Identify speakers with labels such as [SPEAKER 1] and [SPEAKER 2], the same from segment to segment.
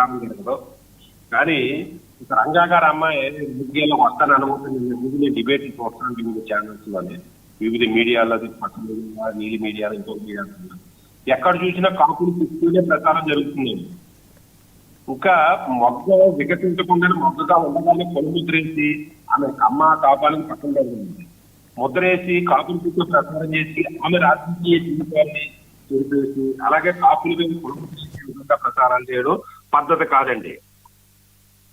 [SPEAKER 1] ప్రసారం జరగదు. కానీ రంగా గారు అమ్మాయి మీడియాలోకి వస్తాను అనుకుంటుంది. నేను డిబేట్ చూస్తాను వివిధ ఛానల్స్ లోనే, వివిధ మీడియాలో, పక్క మీడియా, నీలి మీడియాలో, ఇంకో మీడియా ఎక్కడ చూసినా కాపులు తీసుకునే ప్రచారం జరుగుతుంది. ఇంకా మొగ్గ వికసించకుండానే మొగ్గగా ఉండగానే కొనుముద్రేసి ఆమె అమ్మ కాపాలని పక్కన జరిగింది. ముద్రేసి కాపులు చుట్టూ ప్రచారం చేసి ఆమె రాజకీయ జీవితాన్ని చేసి అలాగే కాపులు మీద విధంగా ప్రచారాలు చేయడం పద్ధతి కాదండి.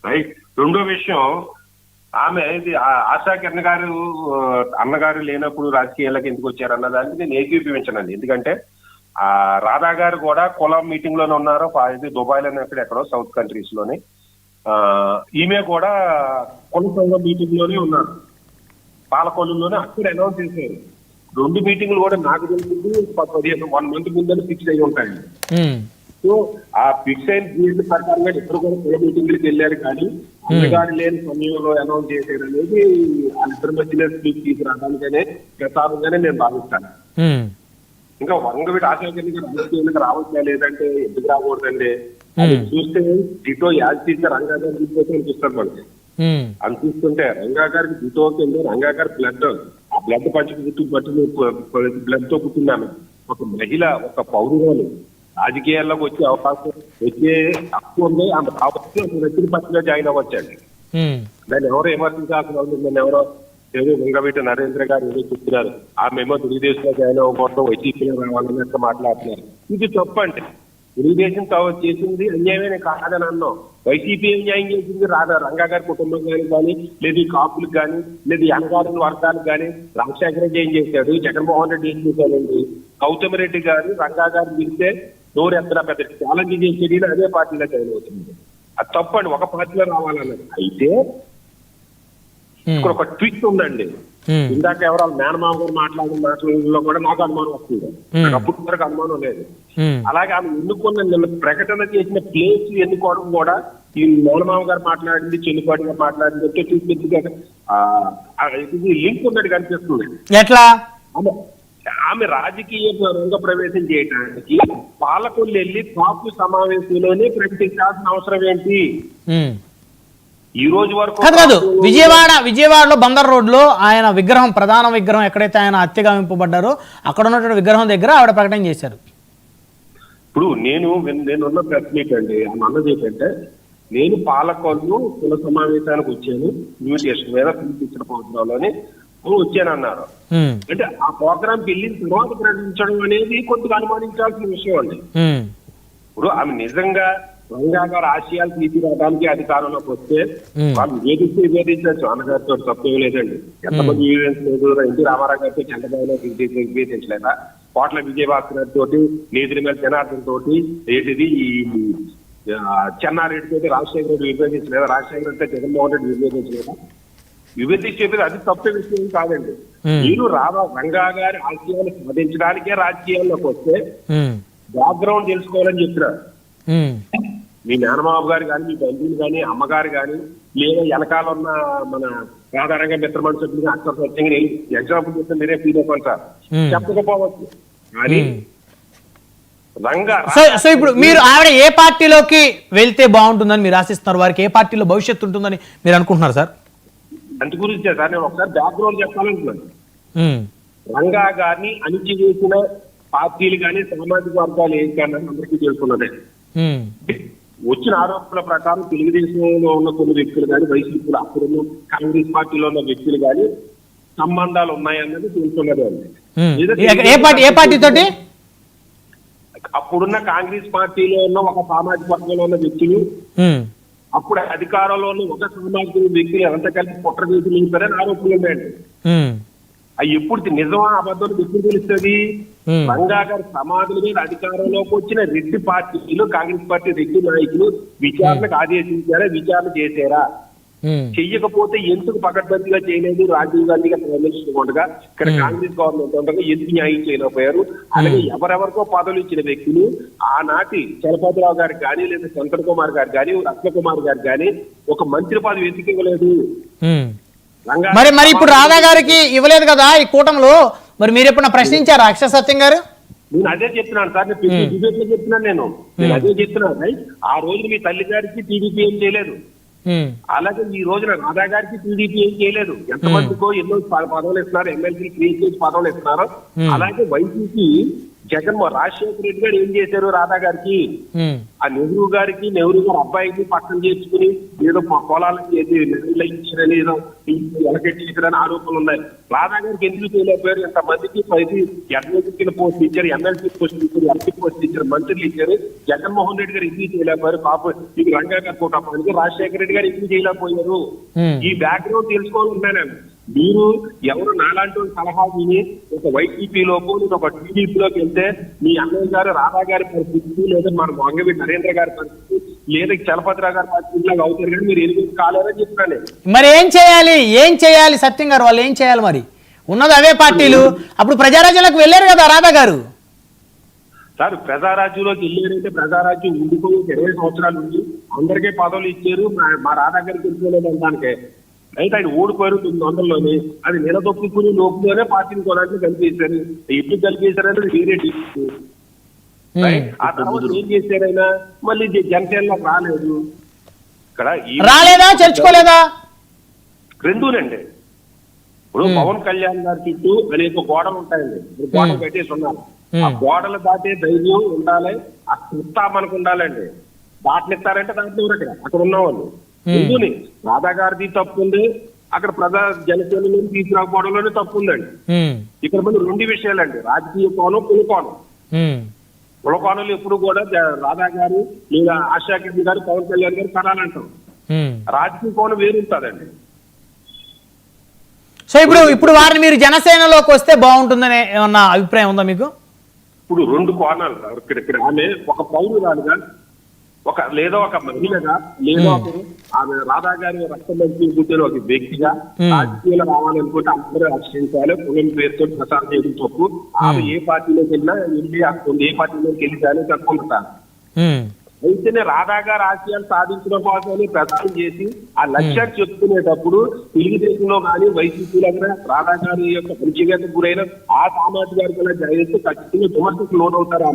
[SPEAKER 1] రైట్. రెండో విషయం, ఆమె ఇది ఆశా కిరణ్ గారు అన్నగారు లేనప్పుడు రాజకీయాలకు ఎందుకు వచ్చారన్న దానికి నేను ఏకీభవించనండి. ఎందుకంటే రాధా గారు కూడా కులం మీటింగ్ లోనే ఉన్నారు, దుబాయ్ లోనే ఎక్కడో సౌత్ కంట్రీస్ లోనే. ఈమె కూడా కుల సంఘం మీటింగ్ లోనే ఉన్నారు, పాలకొల్లులోనే. అక్కడ అనౌన్స్ చేశారు. 2 మీటింగ్లు కూడా నాకు తెలిసింది 1 మంత్ ముందని ఫిక్స్ అయి ఉంటాయి. సో ఆ ఫిక్స్ అయిన డేట్ ప్రకారంగా ఇద్దరు కూడా కుల మీటింగ్లకు వెళ్ళారు. కానీ అన్నగారు లేని సమయంలో అనౌన్స్ చేశారు అనేది వాళ్ళిద్దరి మధ్యలో స్పీచ్ తీసుకురావడానికనే ప్రసారంగానే నేను భావిస్తాను. ఇంకా వంగవీటి ఆశాకిరణ్ గారు రాజకీయాలకు రావచ్చా లేదంటే ఎందుకు రాకూడదండి? చూస్తే డిటో యాజ్ తీసిన రంగా గారు తీసుకొచ్చి అనిపిస్తారు మనకి. అనిపిస్తుంటే రంగా గారికి డిటో కింద రంగా గారి బ్లడ్, ఆ బ్లడ్ పంచి బ్లడ్ తో పుట్టినాను ఒక మహిళ, ఒక పౌరురాలు రాజకీయాల్లోకి వచ్చే అవకాశం వచ్చే హక్కు ఉంది. ఆమె కావచ్చు వ్యక్తి పక్షంలో జాయిన్ అవ్వచ్చండి. దాన్ని ఎవరో విమర్శించాల్సిన అవసరం. దాన్ని ఎవరో ఏదో వంగవీటి నరేంద్ర గారు ఏదో చెప్తున్నారు, ఆమెమో తెలుగుదేశంలో జాయిన్ అవ్వకూడదు, వైసీపీలో రావాలన్నట్టు మాట్లాడుతున్నారు. ఇది తప్పండి. తెలుగుదేశం చేసింది అన్యాయమే కాదని అన్నాం. వైసీపీ ఏం న్యాయం చేసింది? రంగా గారి కుటుంబం కానీ లేదు కాపులకు కానీ లేదు అన్నగారి వర్గాలకు కానీ రాజశేఖర రెడ్డి ఏం చేశాడు, జగన్మోహన్ రెడ్డి ఏం చేశాడండి? గౌతమ్ రెడ్డి గారు రంగా గారు పిలిస్తే నోరు ఎత్తనా పెద్ద ఛాలెంజ్ చేసేది అదే పార్టీలో జాయిన్ అవుతుంది. అది తప్పండి, ఒక పార్టీలో రావాలన్నది. అయితే ఇక్కడ ఒక ట్విస్ట్ ఉందండి. ఇందాక ఎవరో మేనమామ గారు మాట్లాడిన మాటలలో కూడా నాకు అనుమానం వస్తుంది. నాకు అప్పటి వరకు అనుమానం లేదు. అలాగే ఆమె ఎన్నుకున్న నిన్న ప్రకటన చేసిన ప్లేస్ ఎన్నుకోవడం కూడా ఈ మేనమామ గారు మాట్లాడింది, చెల్లిపాటి గారు మాట్లాడింది ఇది లింక్ ఉన్నట్టు కనిపిస్తుంది.
[SPEAKER 2] ఎట్లా?
[SPEAKER 1] ఆమె రాజకీయ రంగ ప్రవేశం చేయడానికి పాలకొల్లు వెళ్ళి కాపు సమావేశంలోనే ప్రకటించాల్సిన అవసరం ఏంటి? ఈ రోజు వరకు
[SPEAKER 2] కాదు. విజయవాడలో బందర్ రోడ్ లో ఆయన విగ్రహం, ప్రధాన విగ్రహం ఎక్కడైతే ఆయన హత్యగావింపబడ్డారో అక్కడ ఉన్నటువంటి విగ్రహం దగ్గర ఆవిడ ప్రకటన చేశారు.
[SPEAKER 1] ఇప్పుడు నేనున్న ప్రెస్ మీట్ అండి, ఆమె అన్నది ఏంటంటే నేను పాలకొల్లు కుల సమావేశానికి వచ్చాను, ఇన్విటేషన్ మీద పిలిపించిన ప్రోగ్రాంలోని వచ్చానన్నారు. అంటే ఆ ప్రోగ్రాంకి వెళ్ళిన తర్వాత ప్రకటించడం అనేది కొద్దిగా అనుమానించాల్సిన విషయం అండి. ఇప్పుడు ఆమె నిజంగా రంగా గారు ఆశయాలు తీసుకురావడానికి అధికారంలోకి వస్తే వాళ్ళు వేధించవచ్చు. అన్నగారితో తప్పేం లేదండి. ఎంతమంది ఈవెంట్స్ లేదు, ఎన్టీ రామారావు గారితో చంద్రబాబు వేధించలేదా? కోట్ల విజయభాస్కర్ గారితో, నేదురుమల జనార్దన్ తోటి, ఏంటిది ఈ చెన్నారెడ్డి తోటి రాజశేఖర రెడ్డి విభేదించలేదా? రాజశేఖర రెడ్డి జగన్మోహన్ రెడ్డి విభేదించలేదా? విభేదించేది అది తప్పే విషయం కాదండి. మీరు రంగా గారి ఆశయాలు సాధించడానికే రాజకీయాల్లోకి వస్తే బ్యాక్గ్రౌండ్ తెలుసుకోవాలని చెప్తున్నారు. మీ మేనమాబు గారు కానీ, మీ బంధువులు కానీ, అమ్మగారు కానీ, లేదా వెనకాల ఉన్న మన సాధారణంగా మిత్ర మనుషులు అక్షర సత్యంగా ఎగ్జాంపుల్ చెప్తే మీరే ఫీల్ అయిపోండి సార్, చెప్పకపోవచ్చు. కానీ
[SPEAKER 2] సో ఇప్పుడు మీరు ఆవిడ ఏ పార్టీలోకి వెళ్తే బాగుంటుందని మీరు ఆశిస్తున్నారు? వారికి ఏ పార్టీలో భవిష్యత్తు ఉంటుందని మీరు అనుకుంటున్నారు సార్?
[SPEAKER 1] అందు గురించే సార్ నేను ఒకసారి బ్యాక్గ్రౌండ్ చెప్పాలనుకున్నాను. రంగా గారిని అణిచివేసిన పార్టీలు కానీ సామాజిక వర్గాలు ఏం కానీ అందరికీ తెలుసుకున్నదే. వచ్చిన ఆరోపణల ప్రకారం తెలుగుదేశంలో ఉన్న కొన్ని వ్యక్తులు కానీ, వైసీపీలో అప్పుడున్న కాంగ్రెస్ పార్టీలో ఉన్న వ్యక్తులు కానీ సంబంధాలు ఉన్నాయన్నది తెలుసుకున్నదే అండి. అప్పుడున్న కాంగ్రెస్ పార్టీలో ఉన్న ఒక సామాజిక వర్గంలో ఉన్న వ్యక్తులు, అప్పుడు అధికారంలో ఉన్న ఒక సామాజిక వ్యక్తులు ఎంత కలిసి కుట్ర చేసి నిలిపారని ఆరోపణలు ఉన్నాయండి. అవి ఎప్పుడు నిజమా అబద్ధం ఎప్పుడు తెలుస్తుంది? రంగా గారి సమాధుల మీద అధికారంలోకి వచ్చిన రెడ్డి పార్టీలు, కాంగ్రెస్ పార్టీ రెడ్డి నాయకులు విచారణకు ఆదేశించారా, విచారణ చేశారా? చెయ్యకపోతే ఎందుకు పకడ్బందీగా చేయలేదు? రాజీవ్ గాంధీ గారు ప్రైమ్ మినిస్టర్ ఉండగా, ఇక్కడ కాంగ్రెస్ గవర్నమెంట్ ఉండగా ఎందుకు న్యాయం చేయలేకపోయారు? అలాగే ఎవరెవరికో పదవులు ఇచ్చిన వ్యక్తులు ఆనాటి చలపతిరావు గారికి కానీ, లేదా శంకర్ కుమార్ గారు కానీ, రత్నకుమార్ గారు కానీ ఒక మంత్రి పదవి ఎందుకు ఇవ్వలేదు?
[SPEAKER 2] మరి ఇప్పుడు రాధా గారికి ఇవ్వలేదు కదా ఈ కూటమిలో. మరి మీరు ఎప్పుడన్నా ప్రశ్నించారా అక్షర సత్యం గారు?
[SPEAKER 1] నేను అదే చెప్తున్నాను సార్, నేను డిబేట్ లో చెప్తున్నాను నేను అదే చెప్తున్నాను. రైట్, ఆ రోజు మీ తల్లి గారికి టీడీపీ ఏం చేయలేదు, అలాగే ఈ రోజున రాధా గారికి టీడీపీ ఏం చేయలేదు. ఎంతమందికో ఎన్నో పదవులు ఇస్తున్నారు, ఎమ్మెల్సీ క్రియేట్ చేసి పదవులు ఇస్తున్నారు. అలాగే వైసీపీ రాజశేఖర రెడ్డి గారు ఏం చేశారు రాధా గారికి, ఆ నెహ్రూ గారి అబ్బాయికి పక్కన చేర్చుకుని ఏదో పొలాలకి ఇచ్చారని ఏదో ఎలకెట్టించారని ఆరోపణలు ఉన్నాయి. రాధా గారికి ఎందుకు చేయలేకపోయారు? ఎంతమందికి ఎమ్మెల్సీ పోస్ట్ ఇచ్చారు, ఎమ్మెల్సీ పోస్ట్ ఇచ్చారు, ఎంపీ పోస్ట్ ఇచ్చారు, మంత్రులు ఇచ్చారు. జగన్మోహన్ రెడ్డి గారు ఎందుకు చేయలేకపోయారు? పాపం మీకు రంగా గారు కోటప్పనికి రాజశేఖర రెడ్డి గారు ఎందుకు చేయలేకపోయారు? ఈ బ్యాక్గ్రౌండ్ తెలుసుకోవాలన్నాను. మీరు ఎవరు నాలాంటి సలహా విని ఒక వైసీపీలోకి ఒక టీడీపీలోకి వెళ్తే మీ అన్నయ్య గారు రాధా గారి పరిస్థితి, లేదా మన వంగవీటి నరేంద్ర గారి పరిస్థితి, లేదా చలపతిరావు గారి పరిస్థితిలాగా అవుతారు. కానీ మీరు ఎందుకు కాలేరని చెప్తాను.
[SPEAKER 2] మరి ఏం చేయాలి సత్యం గారు? వాళ్ళు ఏం చేయాలి? మరి ఉన్నది అవే పార్టీలు. అప్పుడు ప్రజారాజ్యంలోకి వెళ్ళారు కదా రాధా గారు.
[SPEAKER 1] సార్ ప్రజారాజ్యంలోకి వెళ్ళారంటే ప్రజారాజ్యం ఉండిపోయి 20 సంవత్సరాలు ఉంది, అందరికీ పదవులు ఇచ్చారు. మా రాధా గారికి వెళ్ళలేదు అనడానికే. అయితే ఆయన ఓడిపోయారు 900లోనే, అది నిలదొక్కుని లోపులోనే పార్టీని కొనాలని కలిపేశారు. ఎప్పుడు కలిపేశారంటే వేరే టీడీపీ. ఆ తర్వాత ఏం చేశారైనా మళ్ళీ జనసేనలో రాలేదు. ఇక్కడ
[SPEAKER 2] రాలేదా, చేర్చుకోలేదా?
[SPEAKER 1] రెండూనండి. ఇప్పుడు పవన్ కళ్యాణ్ గారి చుట్టూ అనేక గోడలు ఉంటాయండి, గోడలు కట్టేసి ఉన్నారు. ఆ గోడలు దాటే ధైర్యం ఉండాలి, ఆ సత్తా మనకు ఉండాలండి. దాటనిస్తారంటే దాంట్లో అక్కడ ఉన్నవాళ్ళు ఎందుని రాధా గారిది తప్పు ఉంది, అక్కడ జనసేనలో తీసుకురాకపోవడంలోనే తప్పు ఉందండి. ఇక్కడ మన 2 విషయాలండి, రాజకీయ కోణం, కుల కోణం. కుల కోణంలో ఎప్పుడు కూడా రాధా గారు లేదా ఆశా కిరణ్ గారు, పవన్ కళ్యాణ్ గారు కనాలంటాం. రాజకీయ కోణం వేరుంటుందండి.
[SPEAKER 2] సో ఇప్పుడు వారిని మీరు జనసేనలోకి వస్తే బాగుంటుందనే ఏమన్నా అభిప్రాయం ఉందా మీకు?
[SPEAKER 1] ఇప్పుడు 2 కోణాలు. ఇక్కడ ఆమె ఒక పౌరురాలుగా, లేదా ఒక మహిళగా, లేదా ఆమె రాధా గారి రక్తమంచి పుట్టిన ఒక వ్యక్తిగా రాజకీయాలు రావాలనుకుంటే అందరూ రక్షించాలి. కులం పేరుతో ప్రసారం చేయడం తప్పు. ఆమె ఏ పార్టీలోకి వెళ్ళినా ఏ పార్టీలోకి వెళ్ళి తప్పుకుంటారు. అయితేనే రాధా గారు ఆశయాలు సాధించడం కోసమని ప్రచారం చేసి ఆ లక్ష్యాలు చెప్పుకునేటప్పుడు తెలుగుదేశంలో కానీ వైసీపీలో కానీ రాధా గారి యొక్క పరిచయత గురైన ఆ సామాజిక వర్గాల జరిగితే ఖచ్చితంగా విమర్శకు లోనవుతారు.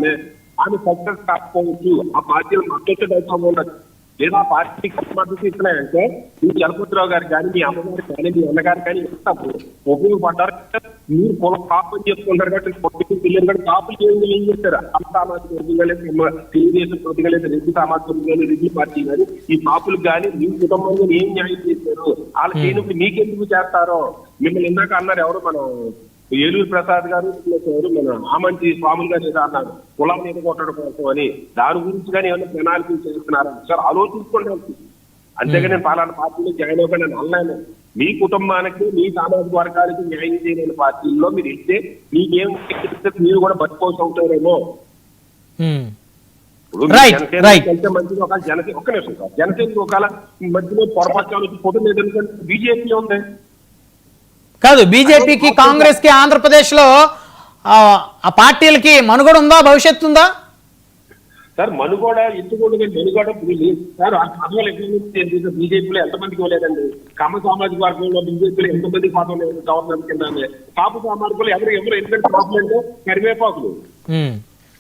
[SPEAKER 1] ఆమె సక్సెస్ కాకపోవచ్చు, ఆ పార్టీలు మద్దతు అవసరం ఉండదు, లేదా ఆ పార్టీకి మద్దతు ఇస్తున్నాయంటే మీ చలపతిరావు గారు కానీ, మీ అమ్మగారు కానీ, మీ అన్నగారు కానీ ఎంత ఉపయోగపడ్డారు. మీరు కుల కాపు అని చెప్పుకుంటారు కాబట్టి పిల్లలు కూడా కాపులు ఏం చేస్తారు? సామాజిక వర్గం లేదు, తెలుగుదేశం ప్రతిగా లేదు, రెడ్డి సామాజిక వర్గం కానీ, రెడ్డి పార్టీ కానీ, ఈ కాపులకు కానీ మీ కుటుంబంలో ఏం న్యాయం చేశారు? వాళ్ళ చేయనప్పుడు మీకెందుకు చేస్తారో? మిమ్మల్ని ఇందాక అన్నారు ఎవరు, మనం ఏలూరు ప్రసాద్ గారు, మన ఆమంచి స్వాములు గారు ఏదో అన్నారు కులాన్ని ఎదుర్కొట్టడం కోసం అని. దాని గురించి కానీ ఏమైనా ప్రణాళికలు చేస్తున్నారా సార్? ఆలోచించుకోండి. అంతేగా నేను పాలన పార్టీలో జాయిన్ అవ్వకుండా నేను అన్నాను. మీ కుటుంబానికి, మీ సామాజిక వర్గానికి న్యాయం చేయలేని పార్టీల్లో మీరు ఇస్తే మీకేం మీరు కూడా బతుకోవచ్చు అవుతారేమో. జనసేన మంచిది, ఒక జనసేన ఒక్క నిమిషం సార్, జనసేన ఒకవేళ మధ్యలో పొరపాటు ఫోటో లేదనుకోండి, బీజేపీ ఉంది
[SPEAKER 2] కాదు, బీజేపీకి, కాంగ్రెస్ కి ఆంధ్రప్రదేశ్ లో ఆ పార్టీలకి మనుగడ ఉందా, భవిష్యత్తు ఉందా?
[SPEAKER 1] సార్ మనుగోడ ఎత్తుకోండి, మనుగోడ సార్ పదవులు ఎక్కడ బీజేపీలో ఎంతమందికి ఇవ్వలేదండి. కమ్మ సామాజిక వర్గంలో బీజేపీలో ఎంతమంది పదవులు గవర్నమెంట్ కింద. కాపు సామాజికలు ఎవరు ఎందుకంటే ప్రాబ్లం కరివేపాకులు.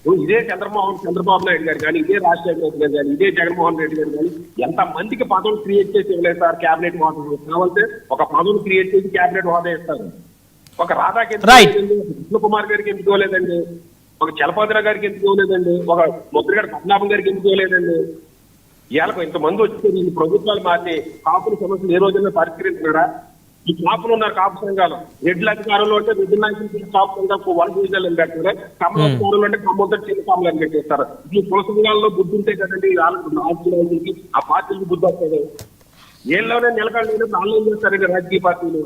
[SPEAKER 1] ఇదే చంద్రబాబు నాయుడు గారు కానీ, ఇదే రాజశేఖర రెడ్డి గారు కానీ, ఇదే జగన్మోహన్ రెడ్డి గారు కానీ ఎంత మందికి పదవులు క్రియేట్ చేసి ఇవ్వలేదు సార్. క్యాబినెట్ హోదా కావాలంటే ఒక పదవులు క్రియేట్ చేసి క్యాబినెట్ హోదా ఇస్తారు. ఒక రాధాకి కృష్ణ కుమార్ గారికి ఎందుకు ఇవ్వలేదండి? ఒక చలపతిరావు గారికి ఎందుకు ఇవ్వలేదండి? ఒక ముద్రగడ పద్మనాభం గారికి ఎందుకు ఇవ్వలేదండి? ఇవాళ ఇంతమంది వచ్చి ఈ ప్రభుత్వాలు మారి కాపుల సమస్యలు ఏ రోజైనా పరిష్కరించినారా? ఈ కాపులు ఉన్నారు, కాపు సంఘాలు. రెడ్ల అధికారంలో అంటే రెడ్డి నాయకులు కాపు సంఘాలు 1 డివిజన్లు అని పెట్టారు. కమ్మ అధికారంలో అంటే కమ్మతో చిన్న కాములు అని పెట్టేస్తారు. ఈ కుల సంఘాలలో బుద్ధి ఉంటే కదండి రాజకీయాలకి, ఆ పార్టీకి బుద్ధి వస్తుంది. ఏళ్ళలోనే నిలకడలేదు, వాళ్ళు ఏం చేస్తారండి రాజకీయ పార్టీలు?